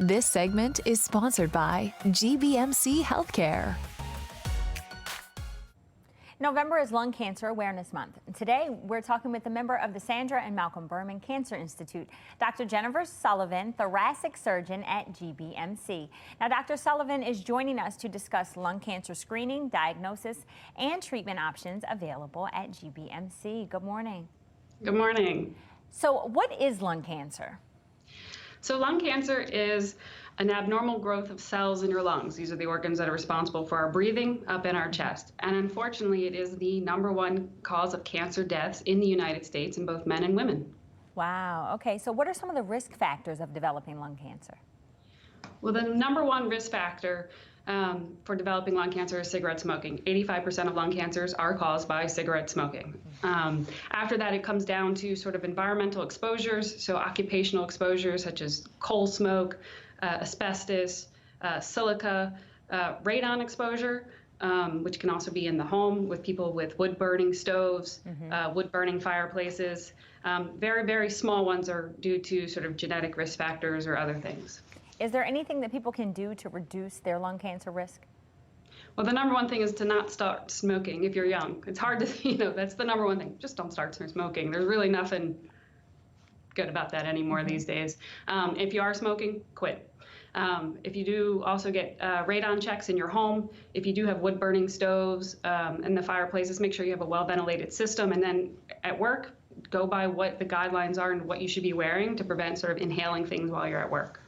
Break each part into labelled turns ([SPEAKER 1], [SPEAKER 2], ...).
[SPEAKER 1] This segment is sponsored by GBMC Healthcare.
[SPEAKER 2] November is Lung Cancer Awareness Month. Today, we're talking with a member of the Sandra and Malcolm Berman Cancer Institute, Dr. Jennifer Sullivan, thoracic surgeon at GBMC. Now, Dr. Sullivan is joining us to discuss lung cancer screening, diagnosis, and treatment options available at GBMC. Good morning.
[SPEAKER 3] Good morning.
[SPEAKER 2] So, what is lung cancer?
[SPEAKER 3] So lung cancer is an abnormal growth of cells in your lungs. These are the organs that are responsible for our breathing up in our chest. And unfortunately, it is the #1 cause of cancer deaths in the United States in both men and women.
[SPEAKER 2] Wow. Okay. So what are some of the risk factors of developing lung cancer?
[SPEAKER 3] Well, the #1 risk factor for developing lung cancer is cigarette smoking. 85% of lung cancers are caused by cigarette smoking. After that, it comes down to sort of environmental exposures, so occupational exposures such as coal smoke, asbestos, silica, radon exposure, which can also be in the home with people with wood-burning stoves, wood-burning fireplaces. Very, very small ones are due to sort of genetic risk factors or other things.
[SPEAKER 2] Is there anything that people can do to reduce their lung cancer risk?
[SPEAKER 3] Well, the #1 thing is to not start smoking if you're young. It's hard to, that's the #1 thing. Just don't start smoking. There's really nothing good about that anymore these days. If you are smoking, quit. If you do also get radon checks in your home, if you do have wood-burning stoves and the fireplaces, make sure you have a well-ventilated system. And then at work, go by what the guidelines are and what you should be wearing to prevent sort of inhaling things while you're at work.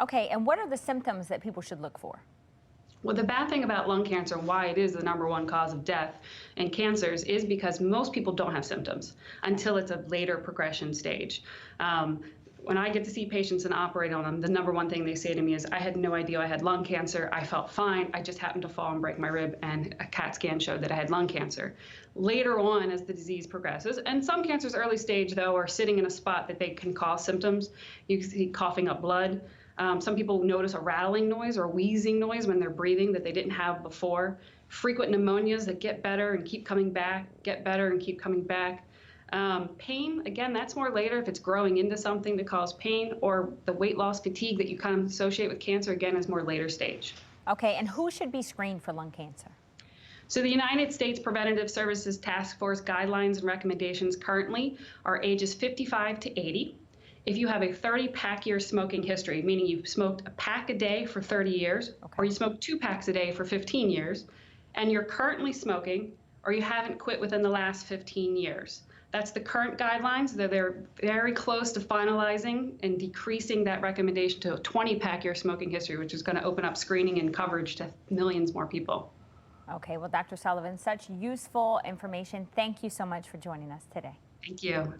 [SPEAKER 2] Okay, and what are the symptoms that people should look for?
[SPEAKER 3] Well, the bad thing about lung cancer, why it is the #1 cause of death in cancers, is because most people don't have symptoms until it's a later progression stage. When I get to see patients and operate on them, the #1 thing they say to me is, I had no idea I had lung cancer. I felt fine. I just happened to fall and break my rib, and a CAT scan showed that I had lung cancer. Later on, as the disease progresses, and some cancers early stage, though, are sitting in a spot that they can cause symptoms. You can see coughing up blood. Some people notice a rattling noise or wheezing noise when they're breathing that they didn't have before. Frequent pneumonias that get better and keep coming back, get better and keep coming back. Pain, again, that's more later if it's growing into something to cause pain, or the weight loss fatigue that you kind of associate with cancer, again, is more later stage.
[SPEAKER 2] Okay, and who should be screened for lung cancer?
[SPEAKER 3] So the United States Preventative Services Task Force guidelines and recommendations currently are ages 55 to 80. If you have a 30-pack year smoking history, meaning you've smoked a pack a day for 30 years, or you smoked 2 packs a day for 15 years, and you're currently smoking, or you haven't quit within the last 15 years. That's the current guidelines. They're very close to finalizing and decreasing that recommendation to a 20-pack year smoking history, which is going to open up screening and coverage to millions more people.
[SPEAKER 2] Okay, well, Dr. Sullivan, such useful information. Thank you so much for joining us today.
[SPEAKER 3] Thank you.